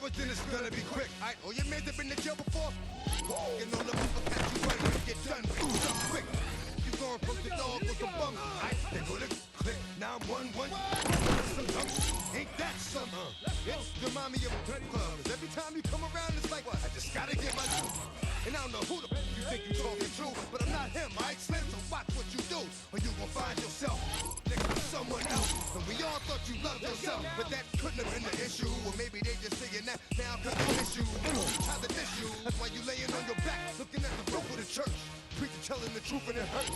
hours, then it's gonna be quick. Alright, all your men have been to jail before. Walking on the people, catch you ready to get done. Do something quick. You going from the dog with the bum. Alright, they go to click 911. Some dumb. Ain't that something? It's remind me of clubs. Every time you come around, it's like, I just gotta get my due. And I don't know who the f you think you talking to, but I'm not him, alright, Slim? So watch what you do, or you gon' find yourself next to someone else. And we all thought you loved yourself, but that couldn't have been the issue. Or maybe they just saying that now cause they miss you. How to diss you. That's why you laying on your back, looking at the roof of the church. Preacher telling the truth and it hurts.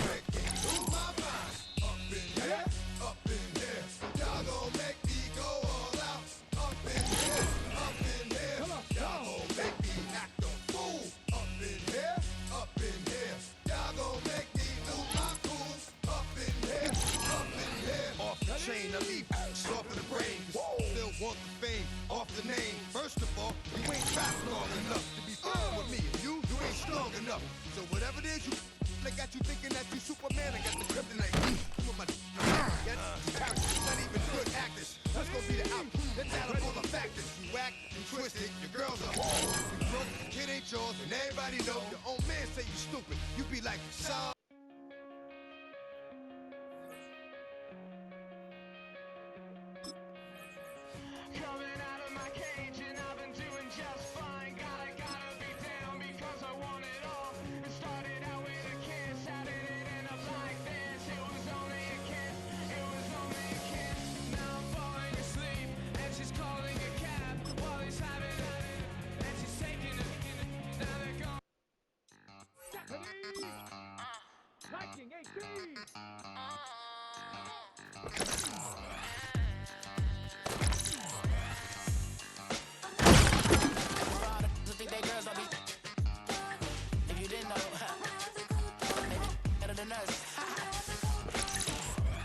Make me lose my mind. Up in here, up in here. Y'all gon' make me go all out. Up in here, up in here. Y'all gon' make me act a fool. Up in here, up in here. Y'all gon' make me lose my cool. Up in here, up in here. Off the chain, I leave soft in the brain. Still want the fame, off the name. First of all, you ain't rap long enough to be fucking with me. You ain't strong enough. So whatever it is you they got you thinking that you Superman, I got the kryptonite. Come on, my characters, not even good actors. That's gonna be the output. That's out of all the factors. You act and twist it, your girls are home. You broke, the kid ain't yours, and everybody know. Your own man say you stupid. You be like, sorry. Coming out of my cage and I've been doing just fine. Gotta be down because I want it all. It started out with a kiss, how did it end up like this? It was only a kiss, it was only a kiss. Now I'm falling asleep and she's calling a cab while he's having it. And she's taking it, now they're gone. Liking 18! Think they girls don't be. If you didn't know, they better than us.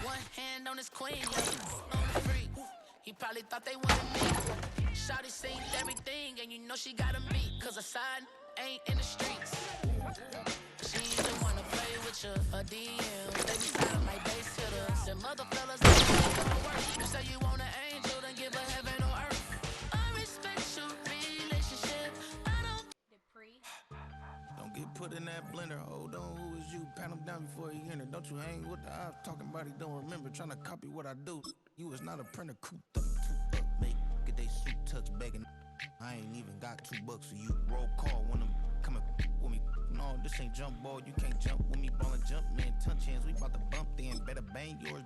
One hand on his queen, on the free. He probably thought they wanted me. Shawty seen everything, and you know she got a beat. Cause her side ain't in the streets. She don't wanna play with you, her DMs. They be sounding like bass hitters. And mother fellas ain't gonna work. You say you want an angel, then give her heaven on earth. I respect your relationship. Don't get put in that blender. Hold on, who is you? Pat him down before he enter. Don't you hang with the ops talking about he don't remember. Trying to copy what I do. You is not a printer. Cooped up, make get they suit touch begging. I ain't even got $2, so you roll call when I'm coming with me. No, this ain't jump ball. You can't jump with me. Ballin' jump, man. Touch hands. We bout to bump then. Better bang yours.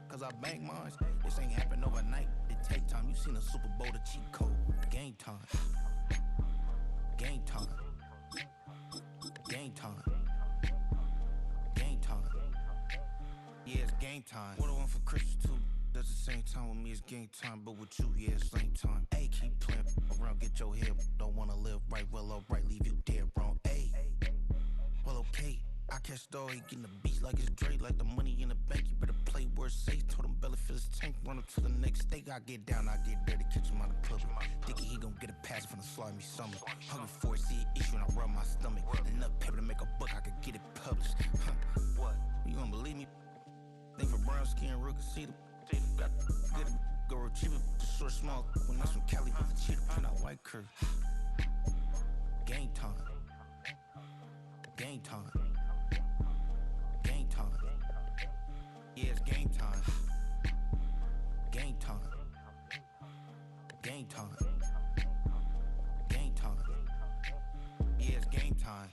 Cause I bang mine. This ain't happen overnight. It take time. You seen a Super Bowl, the cheat code. Game time. Game time. Game time. Game time. Yeah, it's game time. What I want for Christmas too. Does the same time with me, it's game time. But with you, yeah, it's same time. Hey, keep playing around, get your head. Don't wanna live right, well, alright, leave you dead wrong. Hey, well, okay. I catch the dog, he getting the beats like it's Dre, like the money in the bank. You better play where it's safe. Told him belly fill his tank, run him to the next steak. I get down, I get dirty, catch him out of public. Thinking he gon' get a pass from the slimy summer. Hungry for it, see an issue and I rub my stomach. Enough paper to make a book, I could get it published. What? You don't believe me? Think for brown skin, real can see them. Got get it, go retrieve it, short, small. When that's from Cali with the cheetah, print out white curve. Game time. Game time. Game time. Yeah, it's game time. Game time. Game time. Game time. Yeah, it's game time.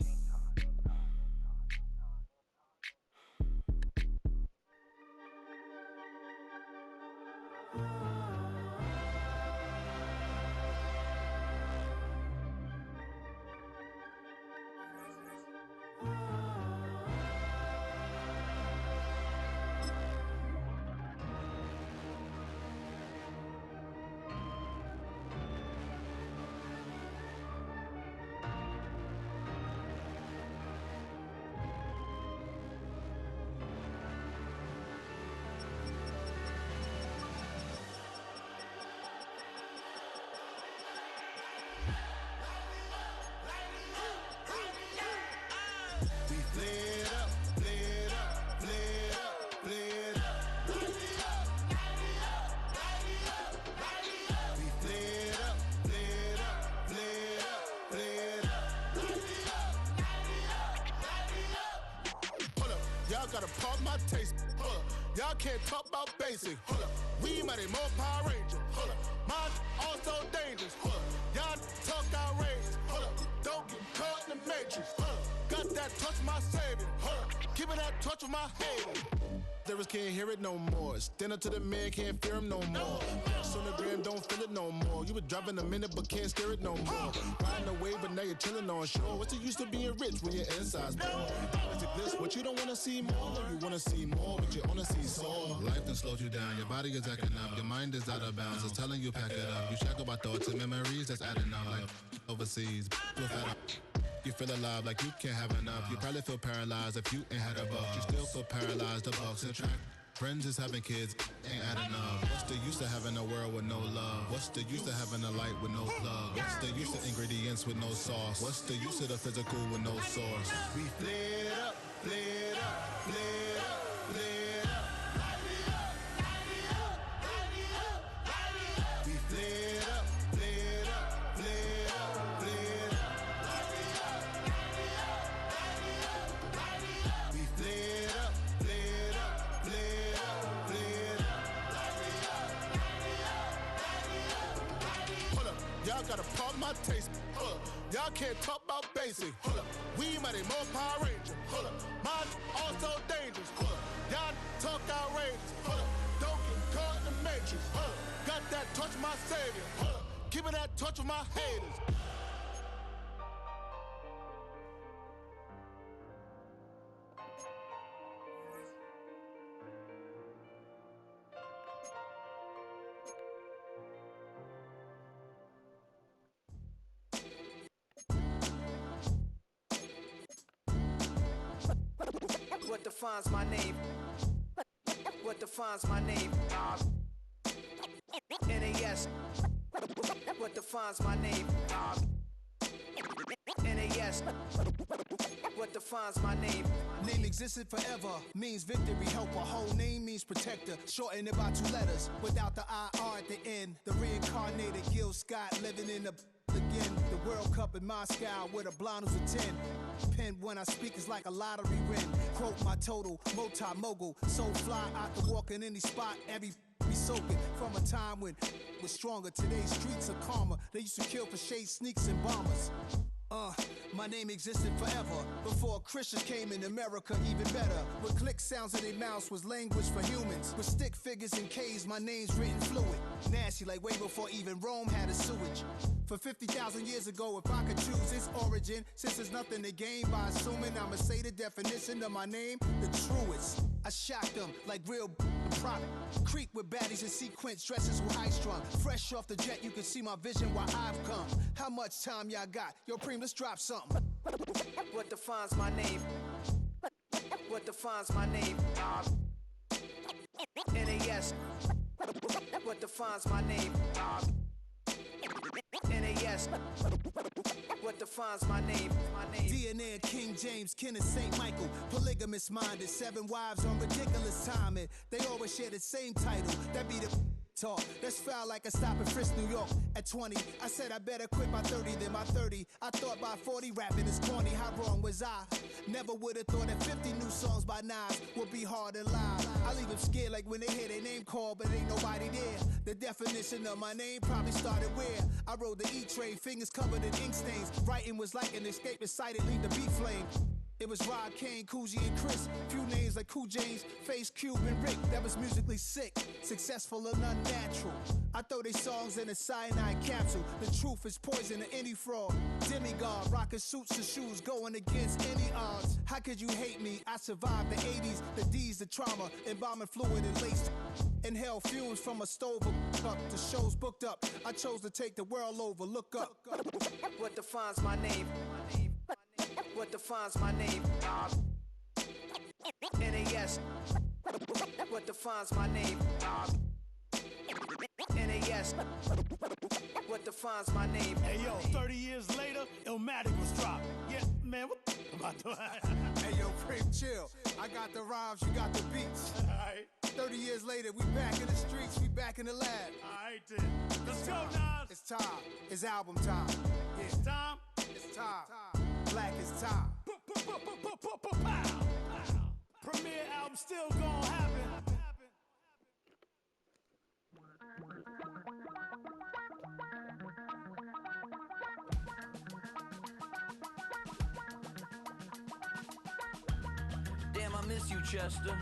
We flared gotta pump my taste. Hold up. Y'all can't talk about basic. Hold up. We mighty more Power Ranger. Hold up. Mine also dangerous. Hold up. Y'all talk outrageous. Hold up. Don't get caught in the matrix. Hold up. Got that touch of my savior. Hold up. Keeping that touch of my haters. Lyrics can't hear it no more. Stand up to the man, can't fear him no more. On the gram, don't feel it no more. You were driving a minute, but can't steer it no more. Riding away, but now you're chilling on shore. What's the use of being rich when your inside's poor? It's like this, what you don't wanna see more. You wanna see more, but you wanna see soul. Life done slowed you down. Your body is acting up. Your mind is out of bounds. It's telling you pack it up. You shackle by thoughts and memories that's adding up. Like overseas, you feel alive like you can't have enough. You probably feel paralyzed if you ain't had a buck. You still feel paralyzed, the bucks and track. Friends is having kids, ain't adding up. What's the use of having a world with no love? What's the use of having a light with no plug? What's the use of ingredients with no sauce? What's the use of the physical with no source? We flared up, flared up, flared up, flared up. Light me up, light me up, light me up, light me up. We flared up, flared up, flared up, flared up. Light me up, light me up, light me up, light me up. We flared up, flared up, flared up, flared up. Light me up, light me up, light me up, light me up. Hold up, y'all gotta pump my taste. Hold up, y'all can't talk about basic. Hold up, we mighty more Power Ranger. Hold up, mine also dangerous. Hold up, y'all talk outrageous. Hold up, don't get caught in the matrix. Hold up, got that touch of my savior. Hold up, keeping that touch of my haters. What defines my name? What defines my name? NAS. What defines my name? NAS. What defines my name? Name existed forever, means victory, helper. Whole name means protector, shorten it by 2 letters. Without the IR at the end, the reincarnated Gil Scott living in the again. The World Cup in Moscow with a blind who's a 10. Pen when I speak is like a lottery win. Quote my total, multi-mogul. So fly, I can walk in any spot, every be soaking. From a time when was stronger, today's streets are calmer. They used to kill for shade sneaks and bombers. My name existed forever. Before Christians came in America, even better. With click sounds in their mouths was language for humans. With stick figures and K's, my name's written fluid. Nasty like way before even Rome had a sewage. For 50,000 years ago, if I could choose its origin, since there's nothing to gain by assuming, I'ma say the definition of my name, the truest. I shocked them like real product. Creep with baddies in sequence, dresses with high strung. Fresh off the jet, you can see my vision where I've come. How much time y'all got? Yo, Preem, let's drop something. What defines my name? What defines my name? NAS. What defines my name? NAS. What defines my name? DNA of King James, kin of St. Michael. Polygamous minded, 7 wives on ridiculous timing. They always share the same title. That be the talk. That's foul like a stop in Frisk, New York. At 20, I said I better quit by 30 than by 30. I thought by 40 rapping is corny. How wrong was I? Never would have thought that 50 new songs by Nas would be hard to live. I leave them scared like when they hear their name called, but ain't nobody there. The definition of my name probably started where I rode the E-train, fingers covered in ink stains. Writing was like an escape excited, leave the beat flame. It was Rod, Kane, Coogee, and Chris. Few names like Cool James, Face, Cube, and Rick. That was musically sick, successful and unnatural. I throw they songs in a cyanide capsule. The truth is poison to any fraud. Demigod, rocking suits and shoes, going against any odds. How could you hate me? I survived the 80s, the D's, the trauma, embalming fluid and laced. Inhale fumes from a stove up. The show's booked up. I chose to take the world over. Look up. What defines my name? What defines my name? NAS. What defines my name? NAS. What defines my name? Hey yo, 30 years later, Illmatic was dropped. Yeah, man, what the am I doing? Hey yo, Prince, chill. I got the rhymes, you got the beats. Alright. 30 years later, we back in the streets, we back in the lab. Alright then. Let's go, Nas. It's time. It's album time. Yeah. It's time. It's time. Black is time. Premiere I'm still gonna happen. Damn, I miss you, Chester.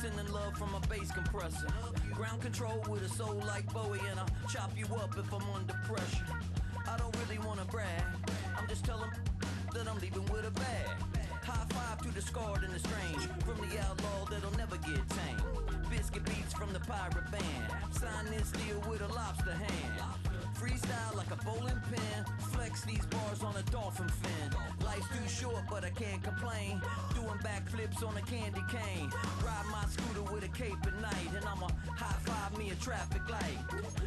Sending love from a bass compressor. Ground control with a soul like Bowie, and I'll chop you up if I'm under pressure. I don't really wanna brag. I'm just telling that I'm leaving with a bag. High five to the scarred and the strange. From the outlaw that'll never get tamed. Biscuit beats from the pirate band. Sign this deal with a lobster hand. Freestyle like a bowling pin. Flex these bars on a dolphin fin. Life's too short, but I can't complain. Doing backflips on a candy cane. Ride my scooter with a cape at night. And I'ma high five me a traffic light.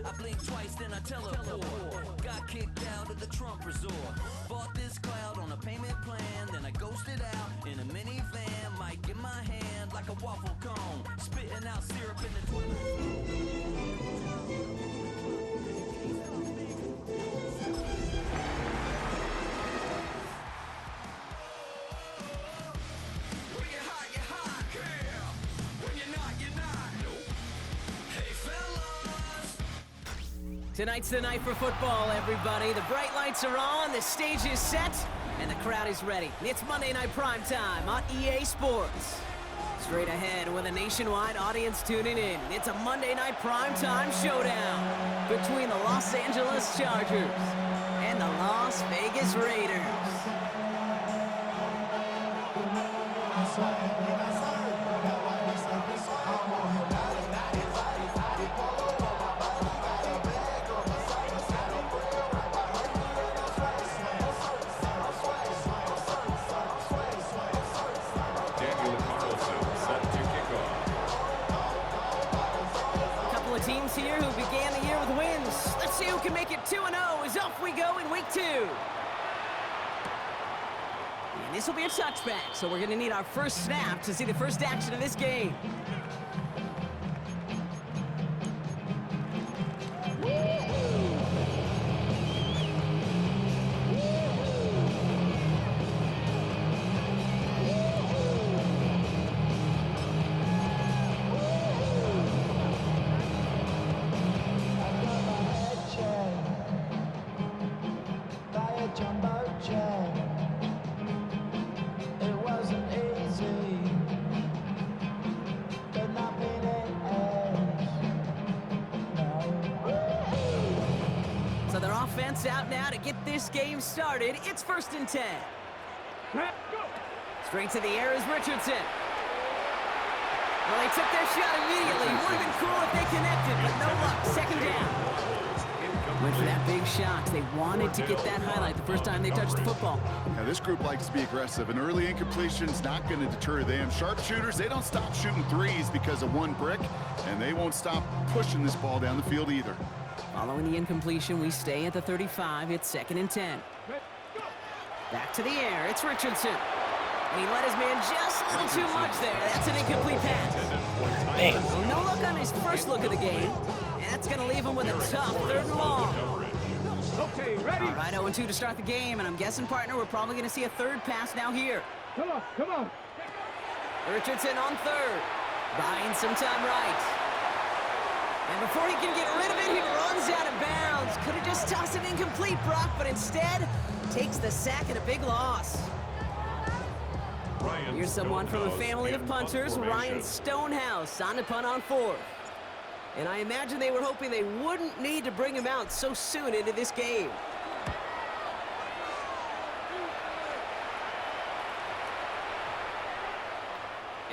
I blink twice, then I teleport. Got kicked out of the Trump resort. Bought this cloud on a payment plan. Then I ghosted out in a minivan. Mic in my hand like a waffle cone. Spitting out syrup in the toilet. Tonight's the night for football, everybody. The bright lights are on, the stage is set, and the crowd is ready. It's Monday Night Primetime on EA Sports. Straight ahead with a nationwide audience tuning in, it's a Monday Night Primetime showdown between the Los Angeles Chargers and the Las Vegas Raiders. Teams here who began the year with wins. Let's see who can make it 2-0 as off we go in week 2. And this will be a touchback, so we're going to need our first snap to see the first action of this game. Out now to get this game started. It's 1st and 10. Straight to the air is Richardson. Well, they took their shot immediately. Would have been cool if they connected, but no luck. 2nd down. Went for that big shot. They wanted to get that highlight the first time they touched the football. Now, this group likes to be aggressive. An early incompletion's not going to deter them. Sharpshooters, they don't stop shooting threes because of one brick, and they won't stop pushing this ball down the field either. Following the incompletion, we stay at the 35. It's 2nd and 10. Back to the air. It's Richardson. And he let his man just a little too much there. That's an incomplete pass. Well, no look on his first look of the game. And that's going to leave him with a tough 3rd and long. Okay, ready? All right, 0-2 to start the game. And I'm guessing, partner, we're probably going to see a 3rd pass now here. Come on. Richardson on 3rd. Buying some time right. And before he can get rid of it, he runs out of bounds. Could have just tossed it incomplete, Brock, but instead takes the sack and a big loss. Here's someone from a family of punters, Ryan Stonehouse, on to punt on 4th. And I imagine they were hoping they wouldn't need to bring him out so soon into this game.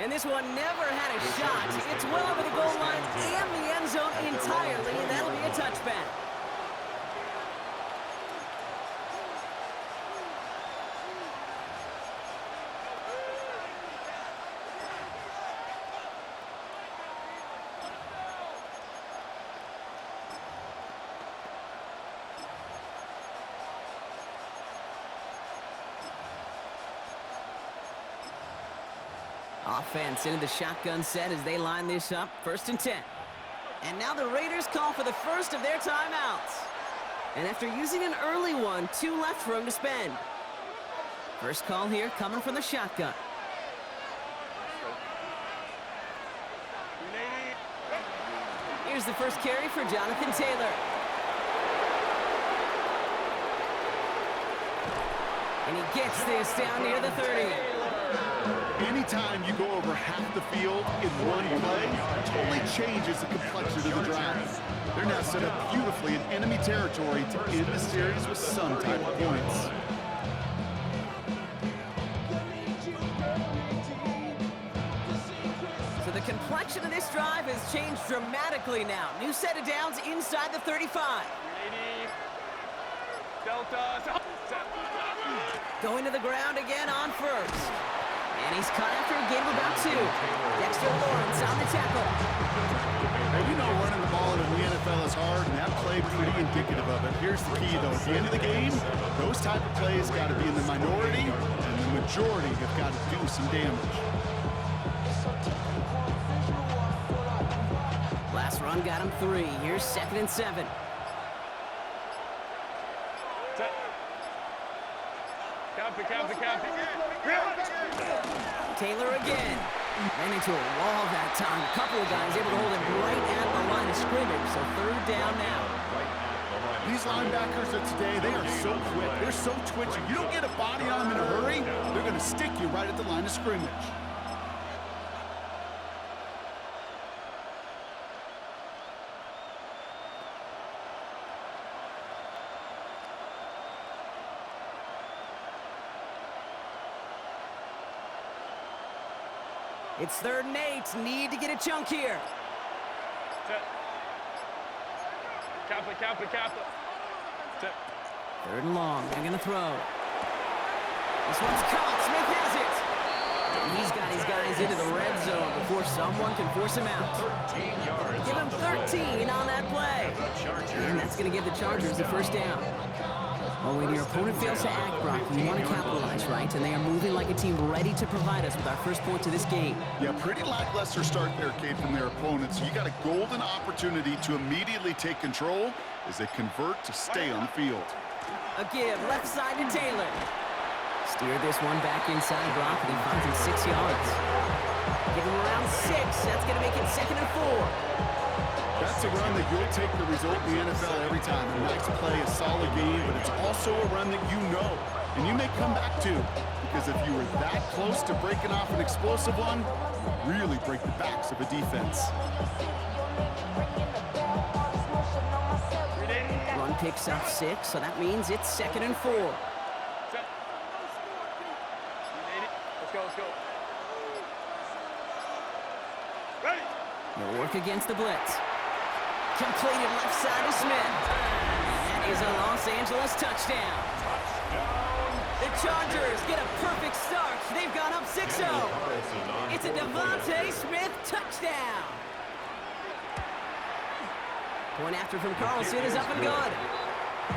And this one never had a shot. It's well over the goal line and the end zone entirely, and that'll be a touchback. Offense into the shotgun set as they line this up. 1st and 10. And now the Raiders call for the first of their timeouts. And after using an early one, 2 left for him to spend. First call here coming from the shotgun. Here's the first carry for Jonathan Taylor. And he gets this down near the 30. Anytime you go over half the field in one play, it totally changes the complexion of the drive. They're now set up beautifully in enemy territory to end the series with some type of points. So the complexion of this drive has changed dramatically now. New set of downs inside the 35. Going to the ground again on first. And he's cut after a gain of about 2. Dexter Lawrence on the tackle. Now, you know running the ball in the NFL is hard, and that play pretty indicative of it. Here's the key, though. At the end of the game, those type of plays got to be in the minority, and the majority have got to do some damage. Last run got him 3. Here's 2nd and 7. Taylor again. Ran into a wall that time. A couple of guys able to hold him right at the line of scrimmage. So 3rd down now. These linebackers of today, they are so quick. They're so twitchy. You don't get a body on them in a hurry, they're going to stick you right at the line of scrimmage. It's 3rd and 8. Need to get a chunk here. Third and long. They're going to throw. This one's caught. Smith has it. And he's got his guys into the red zone before someone can force him out. Give him 13 on that play. And that's going to give the Chargers the first down. Well, when your opponent fails to act, Brock, you want to capitalize, right? And they are moving like a team ready to provide us with our first point to this game. Yeah, pretty lackluster start there, Kate, from their opponents. So you got a golden opportunity to immediately take control as they convert to stay on the field. A give, left side to Taylor. Steered this one back inside, Brock, and he finds him 6 yards. Give him around 6. That's going to make it 2nd and 4. That's a run that you'll take the result in the NFL every time. A nice play, a solid game, but it's also a run that you know, and you may come back to, because if you were that close to breaking off an explosive one, really break the backs of a defense. Run picks up 6, so that means it's 2nd and 4. Let's go. Ready. He'll work against the blitz. Completed left side to Smith. That is a Los Angeles touchdown. The Chargers get a perfect start. They've gone up 6-0. It's a Devontae Smith touchdown. Point after from Carlson is up and good.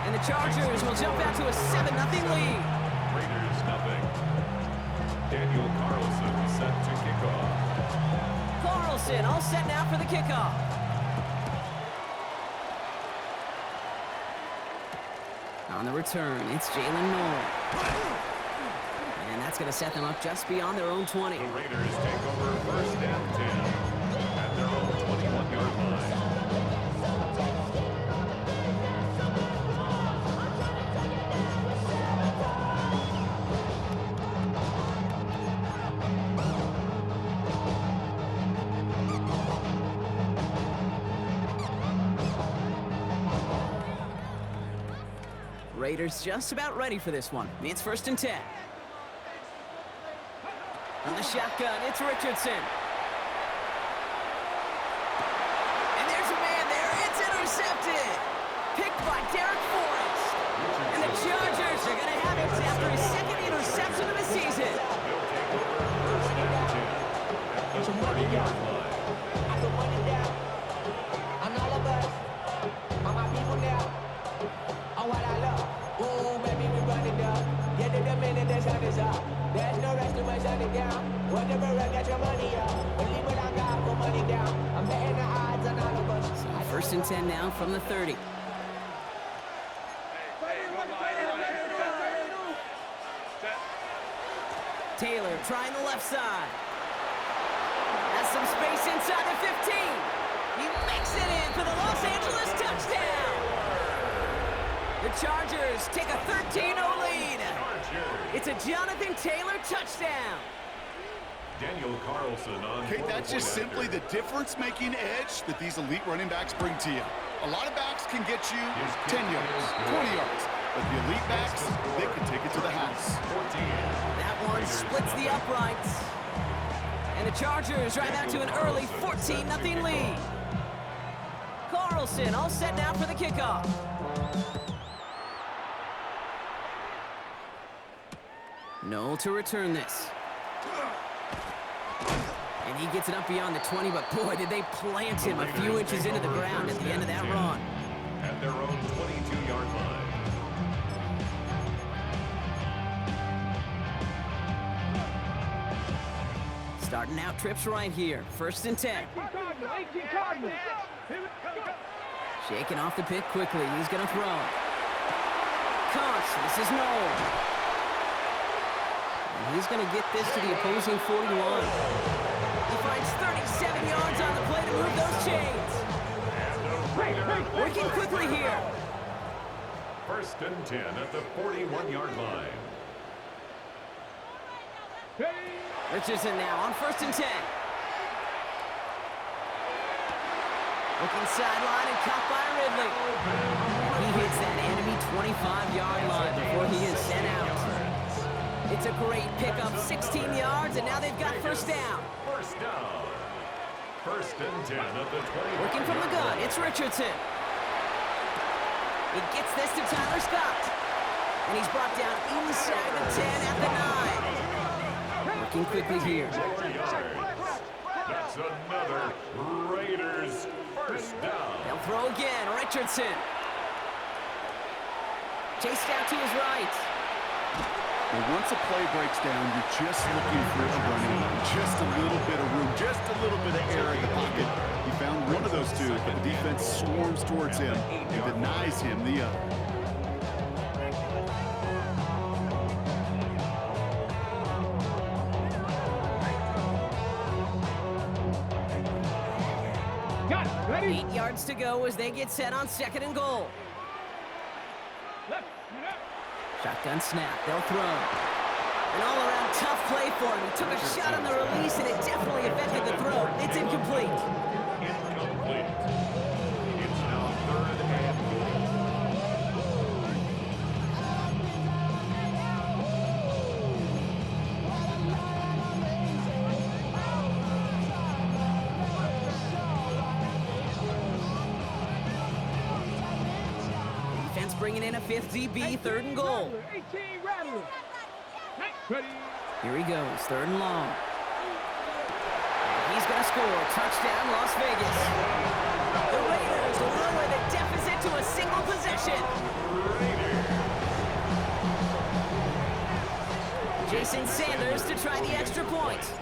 And the Chargers will jump out to a 7-0 lead. Raiders nothing. Daniel Carlson set to kick off. Carlson all set now for the kickoff. On the return, it's Jalen Noel. And that's going to set them up just beyond their own 20. The Raiders take over 1st and 10 at their own 21-yard line. Raiders just about ready for this one. It's 1st and 10. On the shotgun, it's Richardson. And there's a man there. It's intercepted. Picked by Derek Forrest. And the Chargers are going to have it after his 2nd interception of the season. I'm all about it. All my people now. Oh, what I love. Ooh, baby, we run it down. Get to the minute the sun is up. There's no rest to my shutting down. Whatever, I got your money up. Believe what I got, put money down. I'm betting the odds on all of us. So 1st and 10 now from the 30. Taylor trying the left side. Has some space inside the 15. He makes it in for the Los Angeles touchdown. The Chargers take a 13-0 lead. It's a Jonathan Taylor touchdown. Daniel Carlson on. Okay, that's just simply the difference-making edge that these elite running backs bring to you. A lot of backs can get you 10 yards, 20 yards, but the elite backs, they can take it to the house. That one splits the uprights. And the Chargers drive out to an early 14-0 lead. Carlson all set now for the kickoff. No to return this. And he gets it up beyond the 20, but boy, did they plant him a few inches into the ground at the end of that run. At their own 22-yard line. Starting out trips right here. 1st and 10. Shaking off the pick quickly. He's going to throw. Cox, this is Noel. And he's going to get this to the opposing 41. He finds 37 yards on the play to move those chains. Working quickly here. 1st and 10 at the 41-yard line. Richardson now on 1st and 10. Looking sideline and caught by Ridley. He hits that enemy 25-yard line before he is sent out. It's a great pickup, 16 yards, and now they've got 1st down. 1st down. 1st and 10 at the 20. Working from the gun, it's Richardson. He gets this to Tyler Scott. And he's brought down inside the 10 at the 9. Working quickly here. That's another Raiders 1st down. They'll throw again, Richardson. Chased out to his right. Well, once a play breaks down, you're just looking for it to run in. Just a little bit of room, just a little bit of air in the pocket. He found one of those two, but the defense swarms towards him and denies him the other. Got it. Ready? 8 yards to go as they get set on 2nd and goal. Shotgun snap, they'll throw. An all-around tough play for him. He took a shot on the release, and it definitely affected the throw. It's incomplete. Incomplete. It's now 3rd and goal. Defense bringing in a 5th DB, 3rd and goal. 18 Rattler. Ready? Here he goes, 3rd and long. And he's going to score. Touchdown, Las Vegas. The Raiders will lower the deficit to a single possession. Jason Sanders to try the extra point.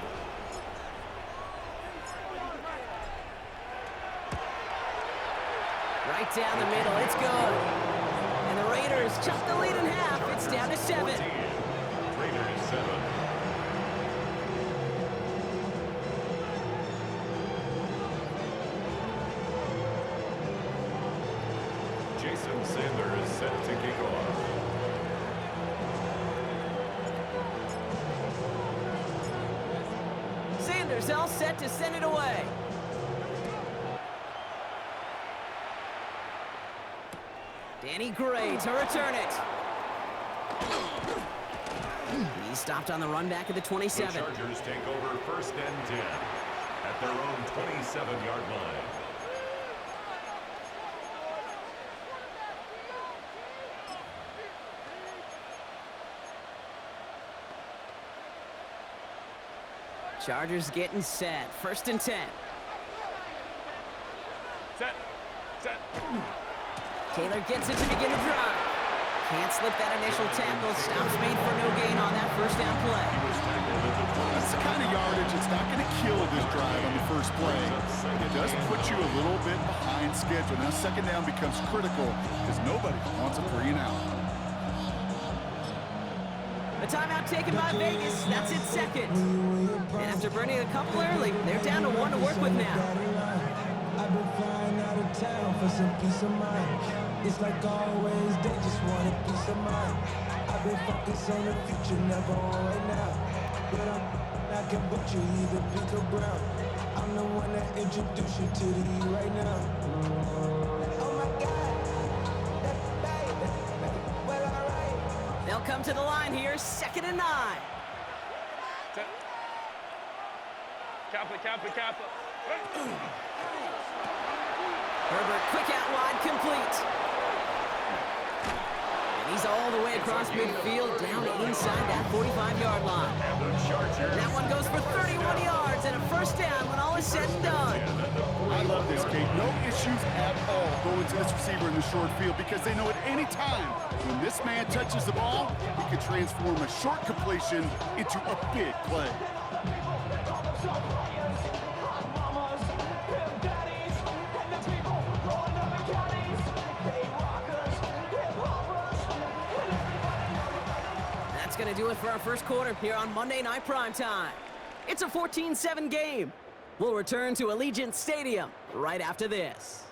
Right down the middle, it's good. And the Raiders chop the lead in half. It's down to 7. Raiders 7. Jason Sanders set to kick off. Sanders all set to send it away. Danny Gray to return it. He's stopped on the run back at the 27. The Chargers take over 1st and 10 at their own 27-yard line. Chargers getting set. 1st and 10. Set. Taylor gets it to begin the drive. Can't slip that initial tackle. Stops made for no gain on that 1st down play. That's the kind of yardage that's not going to kill this drive on the first play. It does put you a little bit behind schedule. Now 2nd down becomes critical because nobody wants a 3 and out. A timeout taken by Vegas. That's its 2nd. And after burning a couple early, they're down to 1 to work with now. I've been flying out of town for some peace of mind. It's like always, they just want a piece of mind. I've been focused on the future, never on right now. But I can butcher either pink or brown. I'm the one that introduced you to the E right now. Oh my God, that baby, well alright. They'll come to the line here, 2nd and 9. Kappa. Herbert, quick out wide, complete. And he's all the way across midfield, down inside that 45-yard line. That one goes for 31 yards and a first down when all is said and done. I love this, Kate. No issues at all going to this receiver in the short field because they know at any time when this man touches the ball, he can transform a short completion into a big play. That's going to do it for our first quarter here on Monday Night Primetime. It's a 14-7 game. We'll return to Allegiant Stadium right after this.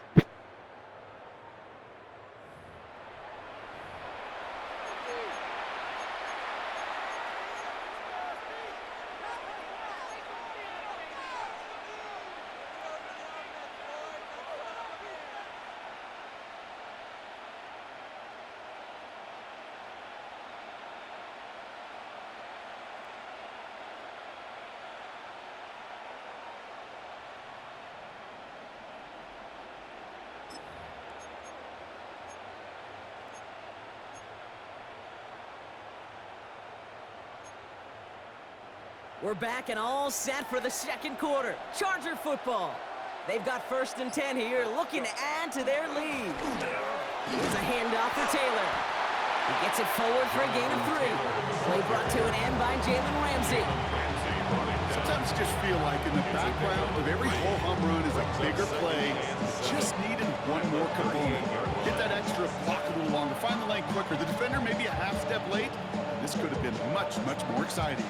We're back and all set for the second quarter. Charger football. They've got 1st and 10 here, looking to add to their lead. Here's a handoff for Taylor. He gets it forward for a gain of 3. Play brought to an end by Jalen Ramsey. Sometimes you just feel like in the background of every whole home run is a bigger play. Just needed one more component. Get that extra block a little longer. Find the lane quicker. The defender may be a half step late. This could have been much, much more exciting.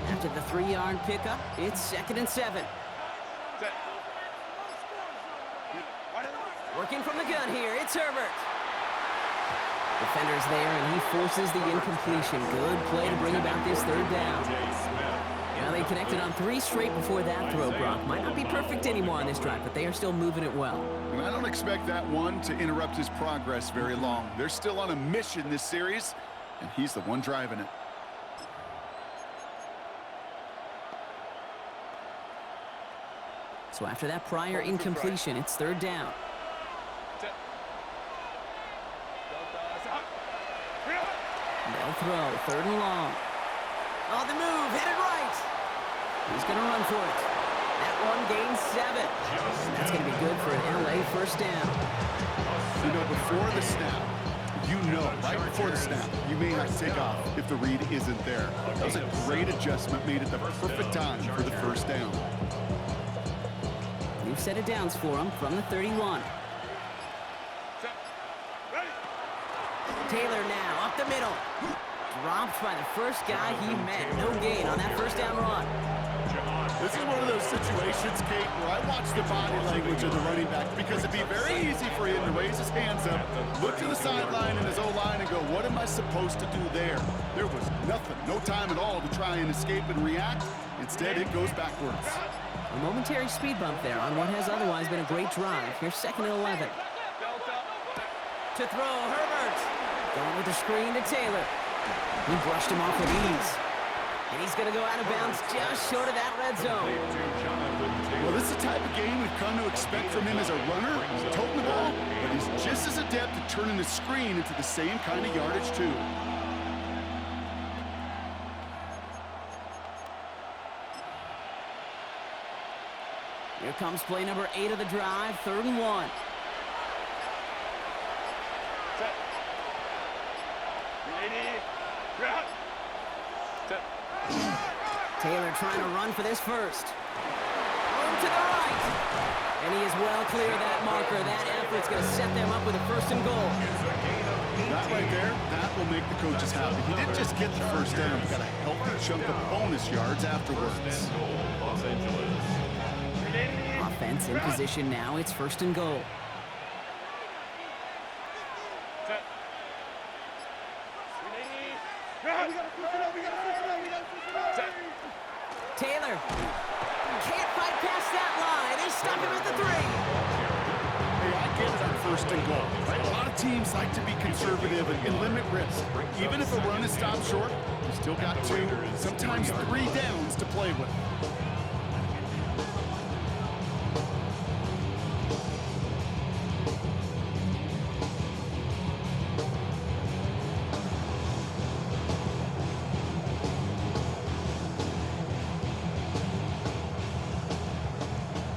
After the 3-yard pickup, it's 2nd and 7. Working from the gun here, it's Herbert. Defender's there, and he forces the incompletion. Good play to bring about this 3rd down. Now they connected on 3 straight before that throw, Brock. Might not be perfect anymore on this drive, but they are still moving it well. And I don't expect that one to interrupt his progress very long. They're still on a mission this series, and he's the one driving it. So after that prior incompletion, it's 3rd down. They'll throw, 3rd and long. On the move, headed right. He's going to run for it. That one gains 7. That's going to be good for an LA first down. You know, before the snap, right before the snap, you may have to take off if the read isn't there. That was a great adjustment, made it the perfect time for the first down. New set of downs for him from the 31. Taylor now up the middle. Dropped by the first guy he met. No gain on that first down run. This is one of those situations, Kate, where I watch the body language of the running back because it'd be very easy for him to raise his hands up, look to the sideline and his O-line and go, what am I supposed to do there? There was nothing, no time at all to try and escape and react. Instead, it goes backwards. A momentary speed bump there on what has otherwise been a great drive. Here's 2nd and 11. To throw, Herbert. Going with the screen to Taylor. He brushed him off with ease. And he's going to go out of bounds just short of that red zone. Well, this is the type of game we've come to expect from him as a runner, toting the ball, but he's just as adept at turning the screen into the same kind of yardage, too. Here comes play number 8 of the drive, 3rd and 1. Taylor trying to run for this first. Room to the right. And he is well clear of that marker. That effort's going to set them up with a 1st and goal. That right there, that will make the coaches happy. He didn't just get the 1st down. He got a healthy chunk of bonus yards afterwards. Los Angeles. Offense in position now. It's 1st and goal. Taylor can't fight past that line. They stop him at the 3. Hey, I get it on 1st and goal. Right? A lot of teams like to be conservative and limit risk. Even if a run is stopped short, you still got 2, sometimes 3 downs to play with.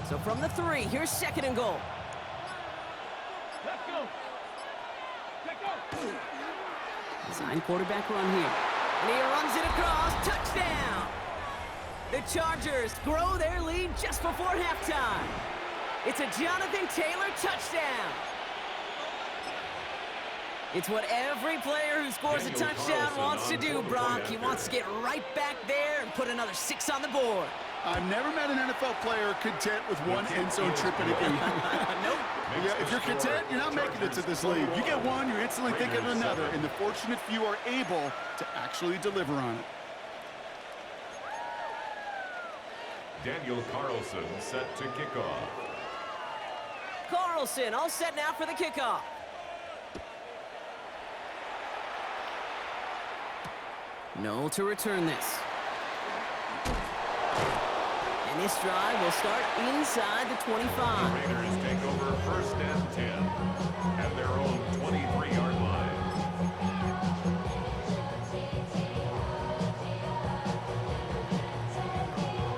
So from the 3, here's 2nd and goal. Let's go. Let's go. Design quarterback run here. And he runs it across. Touchdown! The Chargers grow their lead just before halftime. It's a Jonathan Taylor touchdown. It's what every player who scores a touchdown wants to do, Brock. He wants to get right back there and put another 6 on the board. I've never met an NFL player content with one end zone trip in a game. Nope. Yeah, if you're content, you're not making it to this league. You get one, you're instantly thinking of another, and the fortunate few are able to actually deliver on it. Daniel Carlson set to kick off. Carlson all set now for the kickoff. Noel to return this. And this drive will start inside the 25. The Raiders take over 1st and 10 at their own 23-yard line.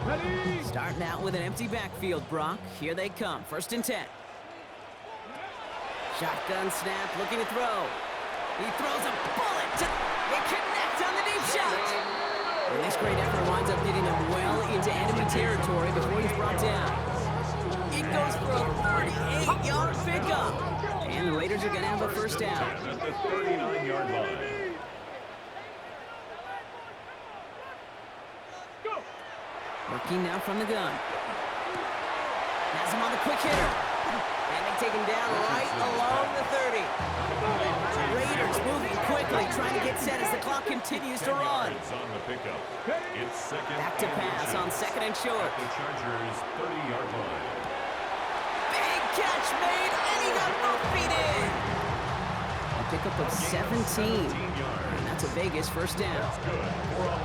Ready? Starting out with an empty backfield, Brock. Here they come. 1st and 10. Shotgun snap, looking to throw. He throws a bullet to... It connects on the deep shot. And this great effort winds up getting him well into enemy territory before he's brought down. It goes for a 38-yard pickup. And the Raiders are going to have a 1st down. At the 39-yard line. Working now from the gun. Has him on the quick hitter. And they take him down right along the 30. Raiders moving quickly, trying to get set as the clock continues to run. On the pickup. It's 2nd Back to pass on 2nd and short. at the Chargers' 30-yard line. Big catch made, and he got both feet in. A pickup of 17. And that's a Vegas 1st down.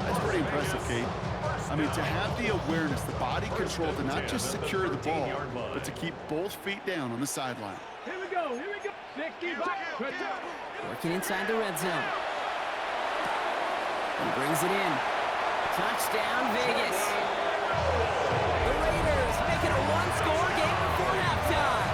That's pretty impressive, Kate. I mean, to have the awareness, the body control to not just secure the ball, but to keep both feet down on the sideline. Here we go. Here we go. 65. Working inside the red zone. He brings it in. Touchdown, Vegas. The Raiders make it a 1-score game before halftime.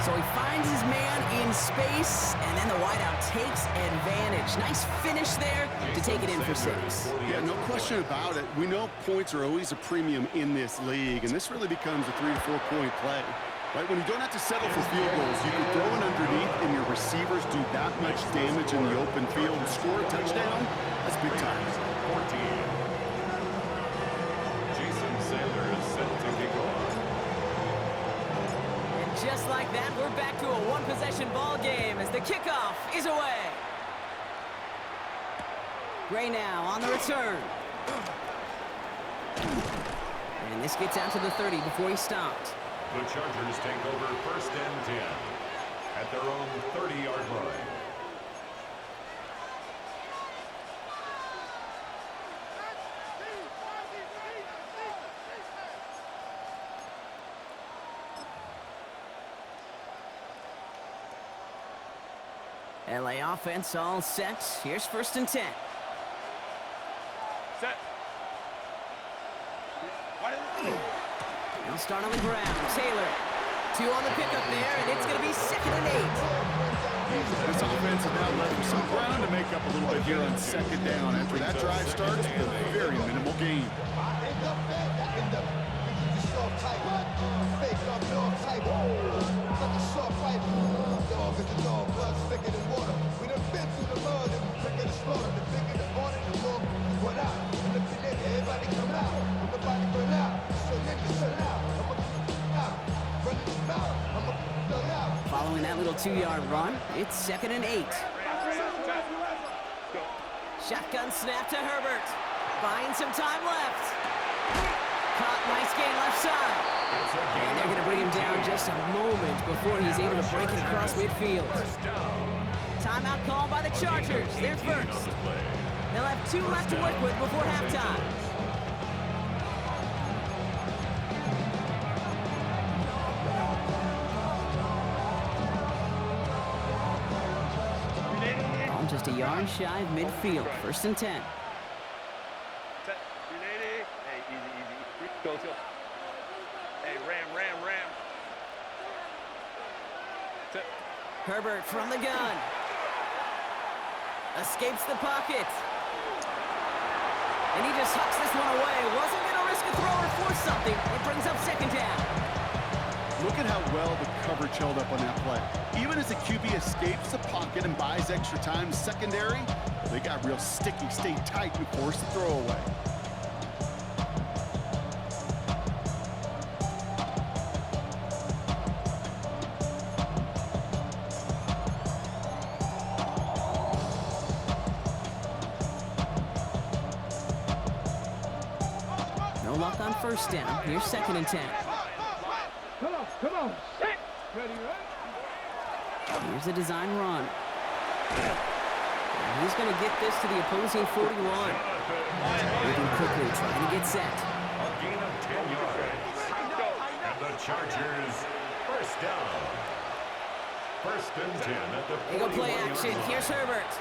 So he finds his man in space, and then the wideout takes advantage. Nice finish there to take it in for 6. Yeah, no question about it. We know points are always a premium in this league, and this really becomes a 3 to 4 point play. Right, when you don't have to settle for field goals, you can throw it underneath and your receivers do that much damage in the open field and score a touchdown. That's big time. 14. Jason Sanders set to kick off. And just like that, we're back to a 1-possession ball game as the kickoff is away. Gray now on the return. And this gets out to the 30 before he stopped. The Chargers take over 1st and 10 at their own 30-yard line. LA offense all set. Here's 1st and 10. Set. They'll start on the ground. Taylor. 2 on the pickup there, and it's going to be 2nd and 8. This offense is now left with some ground to make up a little bit here on second down. After that drive starts with a very minimal gain. Following that little 2-yard run, it's 2nd and 8. Shotgun snap to Herbert. Buying some time left. Caught, nice gain left side. And they're going to bring him down just a moment before he's able to break it across midfield. Timeout called by the Chargers. They're first. They'll have 2 left to work with before halftime. Just a yard shy of midfield. 1st and 10. Hey, easy. Go. Hey, ram. Herbert from the gun. Escapes the pocket. And he just hucks this one away. Wasn't going to risk a throw or force something. It brings up 2nd down. Look at how well the coverage held up on that play. Even as the QB escapes the pocket and buys extra time secondary, they got real sticky, stayed tight, and forced the throw away. No luck on 1st down. Here's 2nd and 10. Come on, set. Ready, right? Here's a design run. And he's going to get this to the opposing 41. Moving quickly, trying to get set. A gain of 10 yards. And the Chargers, 1st down. 1st and 10 at the 41. They go play action. Here's Herbert.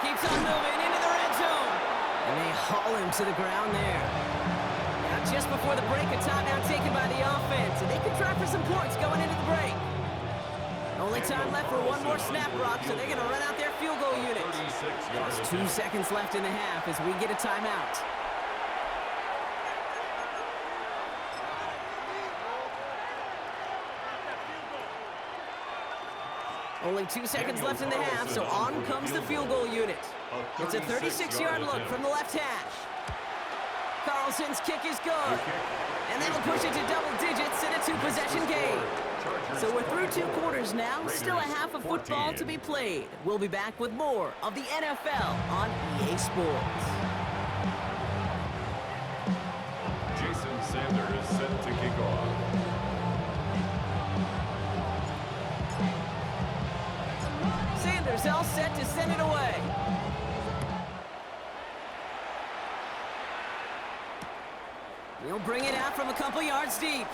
Keeps on moving into the red zone. And they haul him to the ground there. Now just before the break, a timeout taken by the offense. And they can try for some points going into the break. Only time left for one more snap, Brock, so they're going to run out their field goal unit. There's 2 seconds left in the half as we get a timeout. Only 2 seconds left in the half, so on comes the field goal unit. It's a 36-yard look from the left hash. Carlson's kick is good. And that'll push it to double digits in a 2-possession game. So we're through 2 quarters now, still a half of football to be played. We'll be back with more of the NFL on EA Sports. Jason Sanders set to kick off. Sanders all set to send it away. He'll bring it out from a couple yards deep.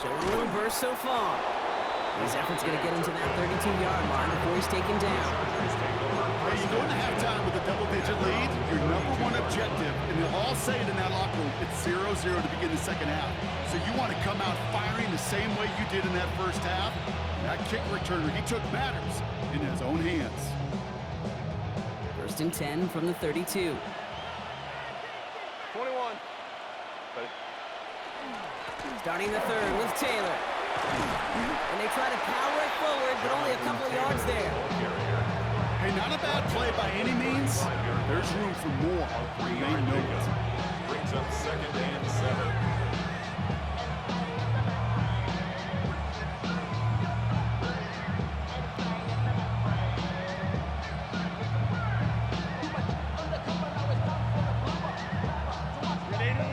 Showing a little burst so far. His effort's going to get him to that 32-yard line before he's taken down. Hey, you go into halftime with a double-digit lead, your #1 objective, and they'll all say it in that locker room, it's 0-0 to begin the second half. So you want to come out firing the same way you did in that first half. That kick returner, he took matters in his own hands. 1st and 10 from the 32. 21. Starting the 3rd with Taylor. And they try to power it forward, but only a couple of yards there. Hey, not a bad play by any means. There's room for more. They know it. Brings up 2nd and 7.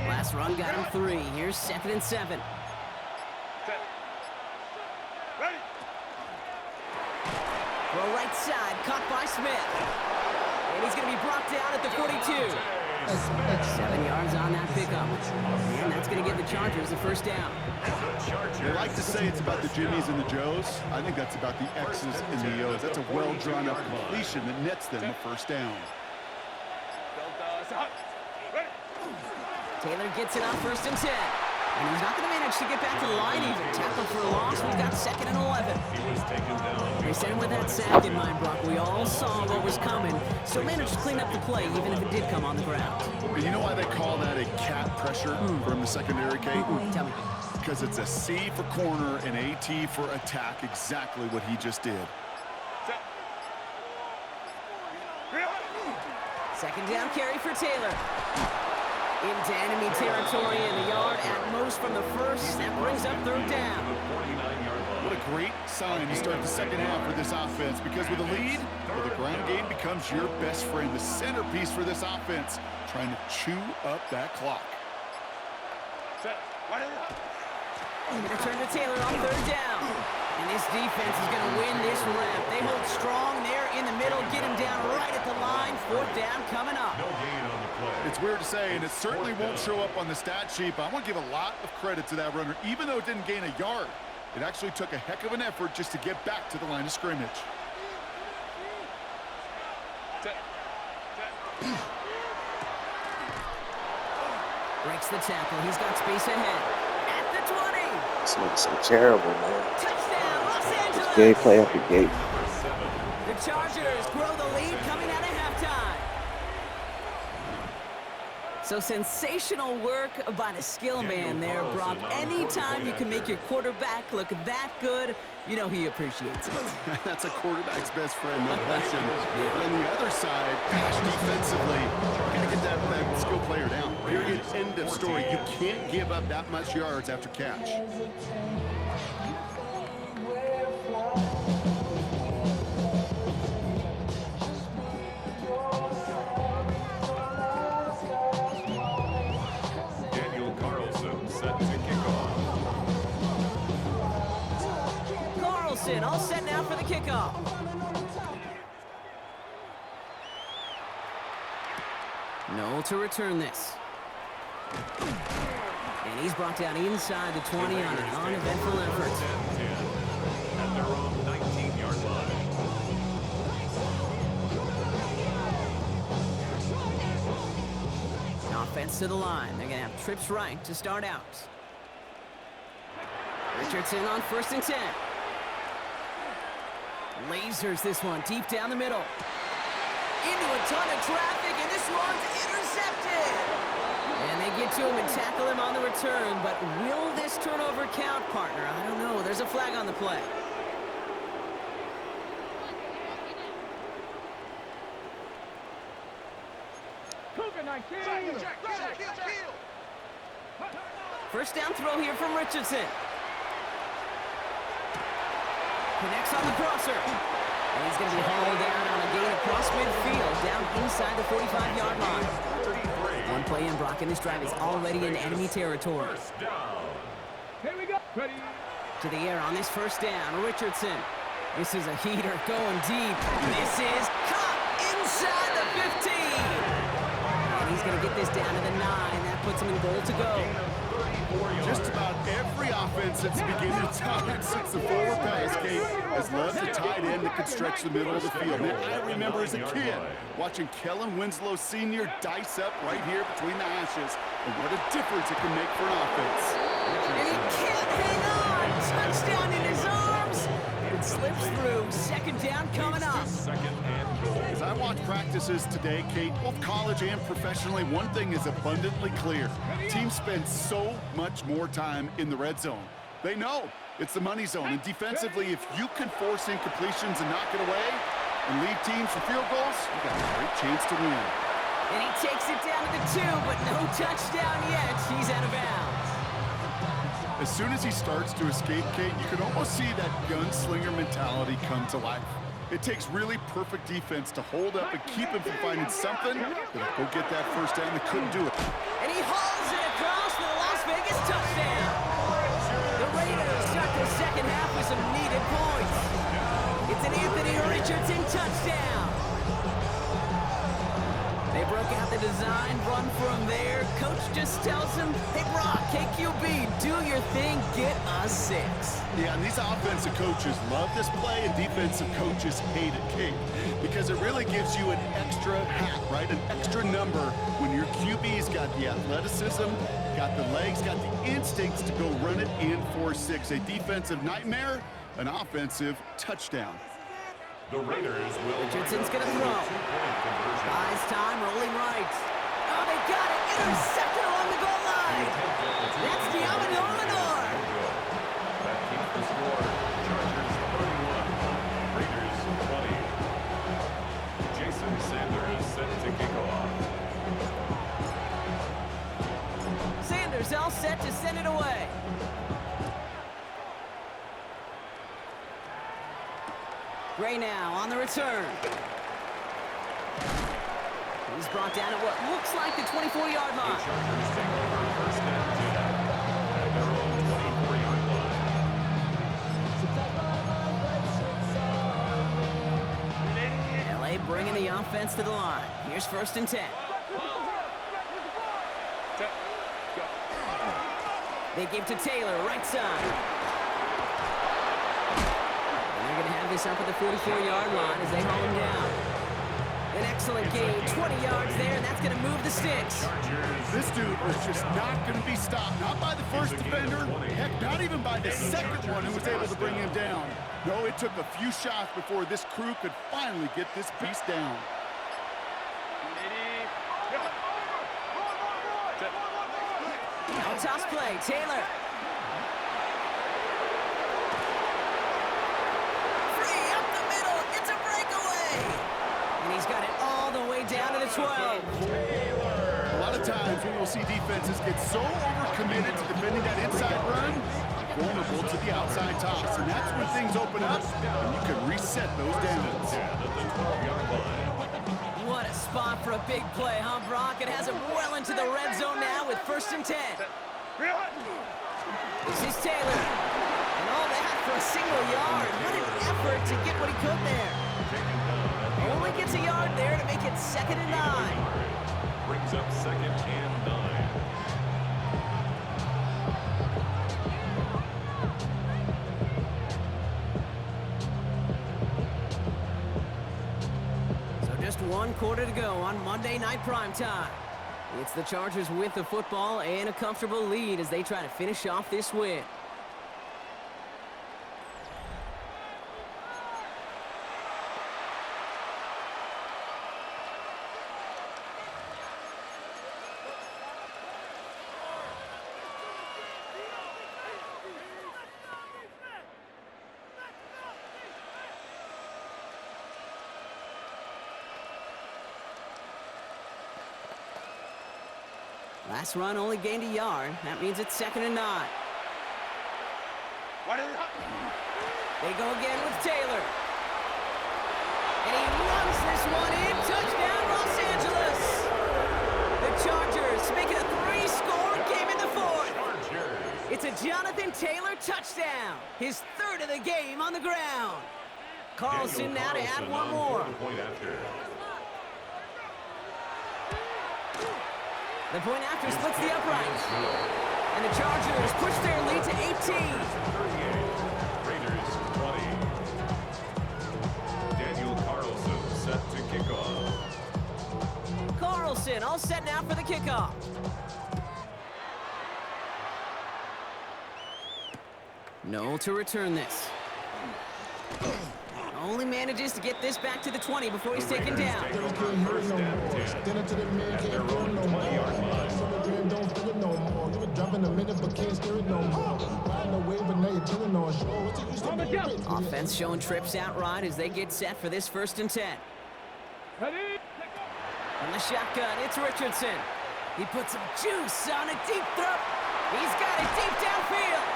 Last run got him 3. Here's 2nd and 7. Ready. Throw right side, caught by Smith. And he's going to be brought down at the 42. 7 yards on that pickup. And that's going to give the Chargers the 1st down. They like to say it's about the Jimmies and the Joes. I think that's about the X's and the O's. That's a well-drawn-up completion that nets them the 1st down. Taylor gets it on 1st and 10. And he's not going to manage to get back to the line even. Tackle for a loss. We've got 2nd and 11. He was taken down. They sent him with that sack in mind, Brock. We all saw what was coming. Still managed to clean up the play, even if it did come on the ground. But you know why they call that a cat pressure from the secondary, Kate? Tell me. Because it's a C for corner and a T for attack, exactly what he just did. 2nd down carry for Taylor. Into enemy territory in the yard at most from the first. That brings up 3rd down. What a great sign to start the second half for this offense, because with a lead, well, the ground game becomes your best friend, the centerpiece for this offense, trying to chew up that clock. They're going to turn to Taylor on 3rd down. And this defense is going to win this rep. They hold strong there in the middle, get him down right at the line. 4th down coming up. No gain on the play. It's weird to say, and it certainly won't show up on the stat sheet, but I want to give a lot of credit to that runner. Even though it didn't gain a yard, it actually took a heck of an effort just to get back to the line of scrimmage. Breaks the tackle. He's got space ahead. At the 20. This looks so terrible, man. Touchdown, Los Angeles. Just gay play after gate. The Chargers grow the lead coming out of halftime. So sensational work by the skill man there, Brock. Anytime you can make your quarterback look that good, you know he appreciates it. That's a quarterback's best friend, no question. But on the other side, gosh, defensively, you got to get that skill player down. Period, end of story. You can't give up that much yards after catch. All set now for the kickoff. Noel to return this. And he's brought down inside the 20 on an uneventful effort. At their own 19-yard line. Offense to the line. They're going to have trips right to start out. Richardson on 1st and 10. Lasers this one deep down the middle. Into a ton of traffic, and this one's intercepted. And they get to him and tackle him on the return, but will this turnover count, partner? I don't know. There's a flag on the play. First down throw here from Richardson. Connects on the crosser. And he's going to be hauled down on a gain across midfield, down inside the 45-yard line. One play in, Brock, and this drive is already in enemy territory. Here we go. Ready. To the air on this first down, Richardson. This is a heater going deep. This is caught inside the 15. And he's going to get this down to the 9. That puts him in goal to go. Just about every offense that's beginning to time since the forward pass game has loved a tight end that could stretch the middle of the field. Man, I remember as a kid watching Kellen Winslow Sr. dice up right here between the hashes, and what a difference it can make for an offense. And he can't hang on. Touchdown in his arms. It slips through. 2nd down coming up. As I watch practices today, Kate, both college and professionally, one thing is abundantly clear. Teams spend so much more time in the red zone. They know it's the money zone, and defensively, if you can force incompletions and knock it away and lead teams for field goals, you got a great chance to win. And he takes it down to the 2, but no touchdown yet. He's out of bounds. As soon as he starts to escape, Kate, you can almost see that gunslinger mentality come to life. It takes really perfect defense to hold up and keep him from finding something that'll go get that first down. They couldn't do it. And he hauls it across for the Las Vegas touchdown. The Raiders start the second half with some needed points. It's an Anthony Richardson touchdown. They broke out the design run from there. Coach just tells him, hey, Brock, KQB, do your thing, get a 6. Yeah, and these offensive coaches love this play, and defensive coaches hate it, Kate, because it really gives you an extra hat, right? An extra number when your QB's got the athleticism, got the legs, got the instincts to go run it in for 6. A defensive nightmare, an offensive touchdown. The Raiders will Richardson's going to throw. Buys time, rolling right. Oh, they got it. Intercepted along the goal line. That's Diamond. That keeps the score. Chargers 31, Raiders 20. Jason Sanders set to kick off. Sanders all set to send it away. Gray now on the return. He's brought down at what looks like the 24-yard line. The Chargers take over first and 10 at their own 24-yard line. LA bringing the offense to the line. Here's first and 10. They give to Taylor, right side. They're going to have this up at the 44-yard line as they haul him down. An excellent gain, 20 yards there, and that's going to move the sticks. This dude was just not going to be stopped, not by the first defender, heck, not even by the second one who was able to bring him down. No, it took a few shots before this crew could finally get this beast down. Now toss play, Taylor. And he's got it all the way down to the 12. A lot of times we will see defenses get so overcommitted to defending that inside run, vulnerable to the outside toss. And that's when things open up, and you can reset those downs. What a spot for a big play, huh, Brock? It has him well into the red zone now with first and 10. This is Taylor. And all that for a single yard. What an effort to get what he could there. Only gets a yard there to make it 2nd and 9. Brings up 2nd and 9. So just 1 quarter to go on Monday Night Primetime. It's the Chargers with the football and a comfortable lead as they try to finish off this win. Last run only gained a yard. That means it's 2nd and 9. They go again with Taylor. And he runs this one in. Touchdown, Los Angeles. The Chargers make it a 3-score game in the 4th. It's a Jonathan Taylor touchdown. His 3rd of the game on the ground. Carlson now to add one more. The point after splits the uprights. And the Chargers push their lead to 18. Raiders 20. Daniel Carlson set to kick off. Carlson all set now for the kickoff. Noel to return this. Only manages to get this back to the 20 before he's taken down. First and 10 at their own 20-yard line. Offense showing trips out right as they get set for this 1st and 10. From the shotgun, it's Richardson. He puts some juice on a deep throw. He's got it deep downfield.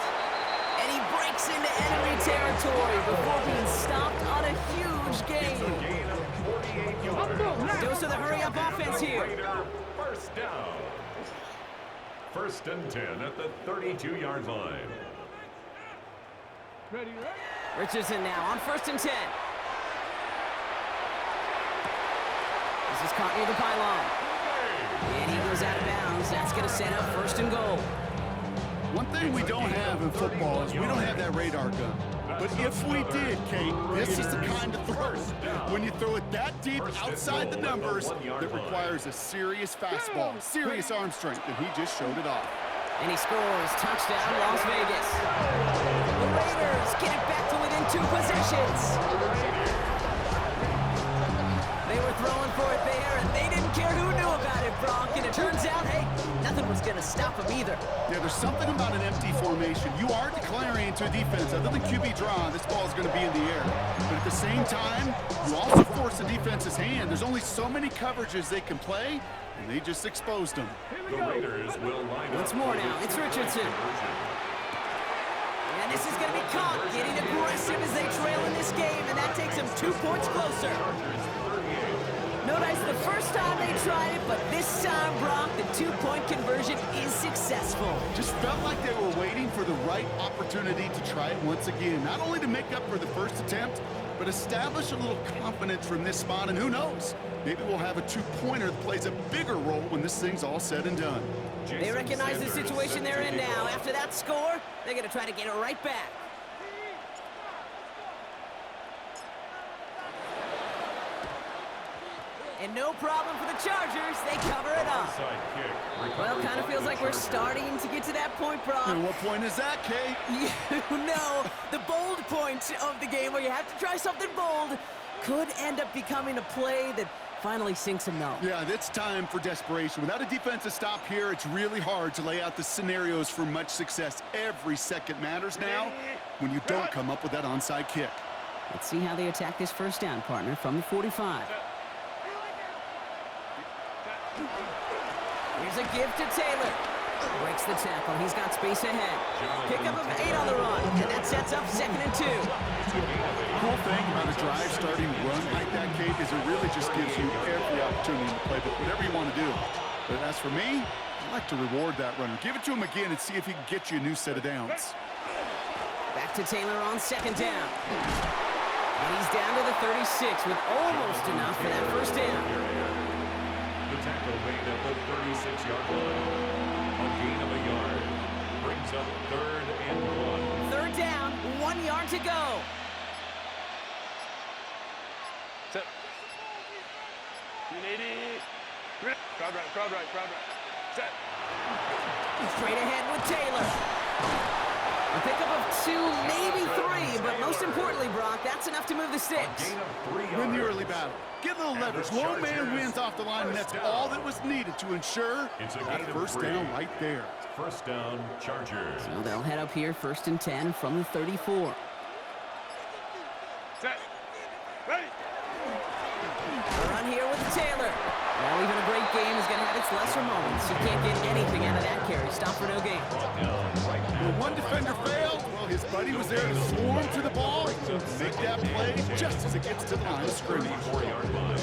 And he breaks into enemy territory before being stopped on a huge gain. Dose of the hurry-up offense here. First down. 1st and 10 at the 32-yard line. Richardson now on 1st and 10. This is caught near the pylon. And he goes out of bounds. That's going to set up first and goal. One thing we don't have in football is we don't have that radar gun. But if we did, Kate, this is the kind of throw. When you throw it that deep outside the numbers, that requires a serious fastball, serious arm strength, and he just showed it off. And he scores. Touchdown, Las Vegas. The Raiders get it back to within 2 possessions. They were throwing for it there, and they didn't care who knew about it, Brock. And it turns out, hey, nothing was going to stop them either. Yeah, there's something about an empty formation. You are declaring to a defense, other than QB draw, this ball is going to be in the air. But at the same time, you also force the defense's hand. There's only so many coverages they can play, and they just exposed them. The Raiders will line up. Once more now, it's Richardson. And this is going to be caught, getting aggressive as they trail in this game, and that takes them 2 points closer. Notice the first time they tried it, but this time, Brock, the 2-point conversion is successful. Just felt like they were waiting for the right opportunity to try it once again. Not only to make up for the first attempt, but establish a little confidence from this spot, and who knows? Maybe we'll have a 2-pointer that plays a bigger role when this thing's all said and done. They recognize the situation they're in now. After that score, they're going to try to get it right back. And no problem for the Chargers. They cover it up. Well, kind of feels like we're starting to get to that point, Brock. And what point is that, Kate? You know, the bold point of the game where you have to try something bold could end up becoming a play that finally sinks them though. Yeah, it's time for desperation. Without a defensive stop here, it's really hard to lay out the scenarios for much success. Every second matters now when you don't come up with that onside kick. Let's see how they attack this first down, partner, from the 45. Here's a give to Taylor. Breaks the tackle. He's got space ahead. Pickup of 8 on the run, and that sets up 2nd and 2. The cool thing about a drive starting run like that, Kate, is it really just gives you every opportunity to play whatever you want to do. But as for me, I like to reward that runner. Give it to him again and see if he can get you a new set of downs. Back to Taylor on 2nd down. And he's down to the 36 with almost enough for that first down. The tackle made at the 36-yard line. A gain of a yard. Brings up 3rd and 1. 3rd down, 1 yard to go. Set. Crowd right. Set. Straight ahead with Taylor. A pickup of 2, maybe 3, but most importantly, Brock, that's enough to move the sticks. Win the early battle. Get a little leverage. Low man wins off the line, and that's all that was needed to ensure that first down right there. First down, Chargers. So they'll head up here, 1st and 10 from the 34. Set. Ready. Run here with Taylor. Well, even a great game is going to have its lesser moments. You can't get anything out of that carry. Stop for no gain. When one defender failed, well, his buddy was there to swarm to the ball, make that play just as it gets to the line of scrimmage. 4-yard line.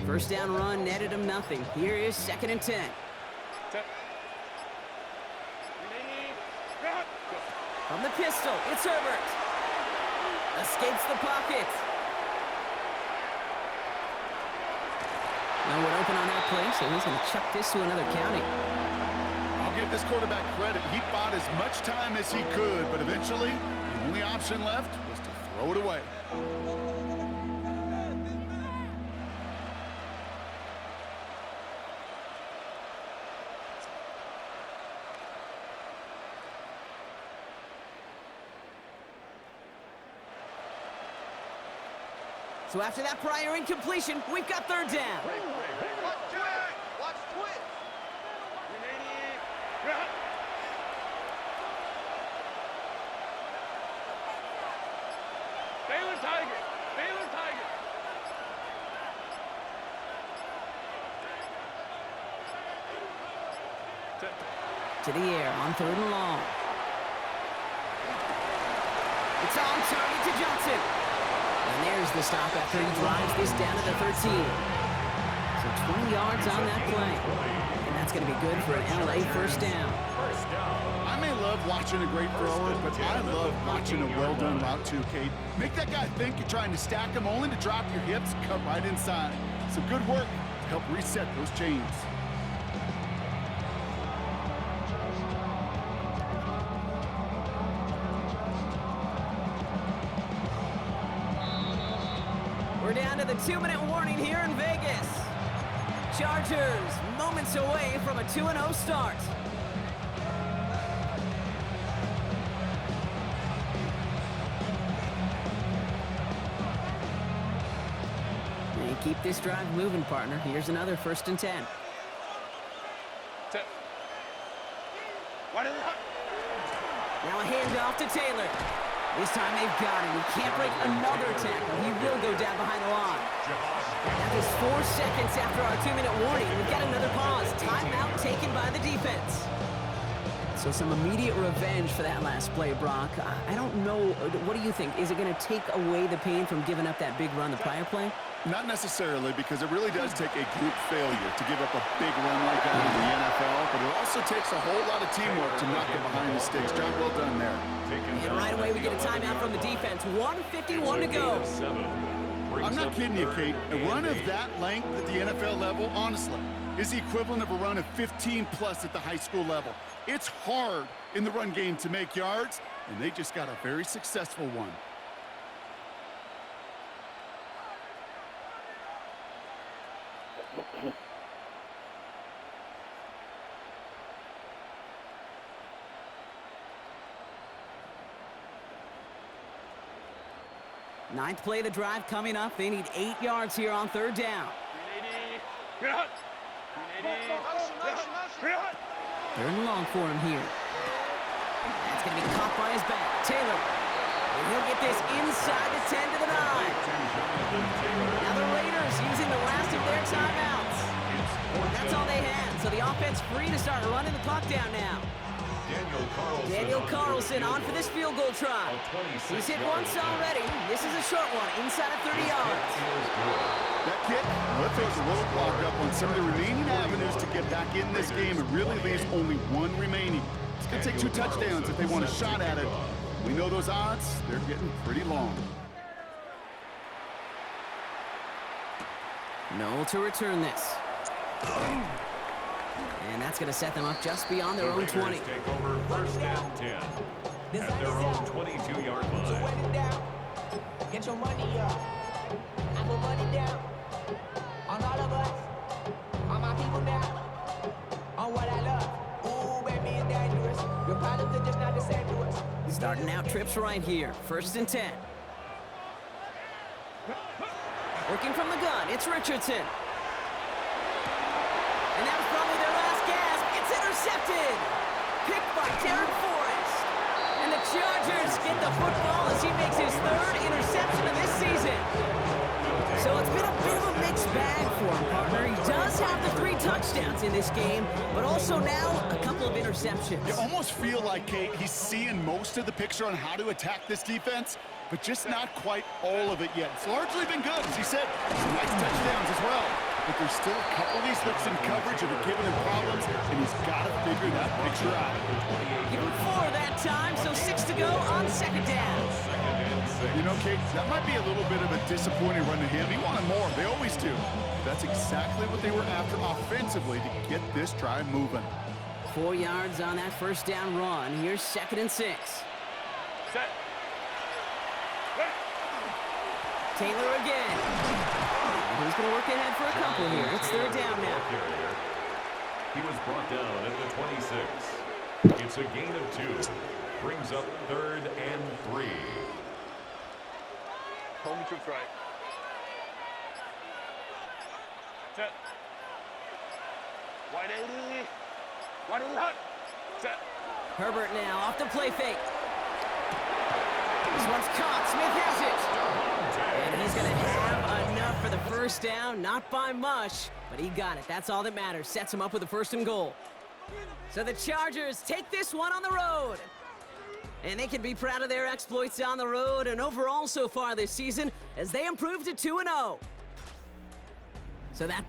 First down run netted him nothing. Here is 2nd and 10. From the pistol, it's Herbert. Escapes the pocket. No one open on that play, so he's going to chuck this to another county. I'll give this quarterback credit. He bought as much time as he could, but eventually, the only option left was to throw it away. So after that prior incompletion, we've got 3rd down. Watch twist. Baylor Tiger. To the air on 3rd and long. It's on target to Johnson. And there's the stop after he drives this down to the 13. So for 20 yards on that play. And that's going to be good for an LA first down. I may love watching a great thrower, but I love watching a well-done route too, Kate. Make that guy think you're trying to stack him only to drop your hips, cut right inside. Some good work to help reset those chains. We're down to the 2-minute warning here in Vegas. Chargers moments away from a 2-0 start. And keep this drive moving, partner. Here's another 1st and 10. Now a handoff to Taylor. This time they've got him. He can't break another tackle. He will go down behind the line. That is 4 seconds after our 2-minute warning. We've got another pause. Timeout taken by the defense. So some immediate revenge for that last play, Brock. I don't know. What do you think? Is it going to take away the pain from giving up that big run the prior play? Not necessarily, because it really does take a group failure to give up a big run like that in the NFL, but it also takes a whole lot of teamwork to knock it behind the sticks. Job well done there. And right away we get a timeout from the defense. 1:51 to go. I'm not kidding you, Kate. A run of that length at the NFL level, honestly, is the equivalent of a run of 15+ at the high school level. It's hard in the run game to make yards, and they just got a very successful one. Ninth play of the drive coming up. They need 8 yards here on 3rd down. 3rd and long for him here. That's going to be caught by his back. Taylor. And he'll get this inside the 10 to the 9. Now the Raiders using the last of their timeouts. That's all they had. So the offense free to start running the clock down now. Daniel Carlson on for this field goal try. He's hit once already. This is a short one, inside of 30 yards. That kick, well, it throws a roadblock up on some of the remaining avenues to get back in this game. It really leaves only one remaining. It's going to take 2 touchdowns if they want a shot at it. We know those odds, they're getting pretty long. No to return this. And that's going to set them up just beyond their own 20. Take over 1st and 10 at their own 22-yard line. Get your money up. I put money down on all of us, on my people now, on what I love. Ooh, baby, it's dangerous. Your problems are just not the same to us. Starting out trips right here. 1st and 10. Working from the gun, it's Richardson. And that was probably their last gasp. It's intercepted. Picked by Derek Forrest. And the Chargers get the football as he makes his 3rd interception of this season. So it's been a bit of a mixed bag for him, partner. He does have the 3 touchdowns in this game, but also now a couple of interceptions. You almost feel like, Kate, he's seeing most of the picture on how to attack this defense, but just not quite all of it yet. It's largely been good, as he said. Some nice touchdowns as well. But there's still a couple of these looks in coverage that are giving him problems, and he's got to figure that picture out. Give him 4 that time, so 6 to go on 2nd down. You know, Kate, that might be a little bit of a disappointing run to him. He wanted more. They always do. That's exactly what they were after offensively to get this drive moving. 4 yards on that 1st down run. Here's 2nd and 6. Set. Taylor again. He's going to work ahead for a couple here. It's 3rd down now. He was brought down at the 26. It's a gain of 2. Brings up 3rd and 3. Home troops right. Set. Wide 80. Wide 80 hot. Set. Herbert now off the play fake. This one's caught. Smith has it. And he's going to have enough for the 1st down. Not by much, but he got it. That's all that matters. Sets him up with a 1st and goal. So the Chargers take this one on the road. And they can be proud of their exploits on the road and overall so far this season as they improve to 2-0. So that puts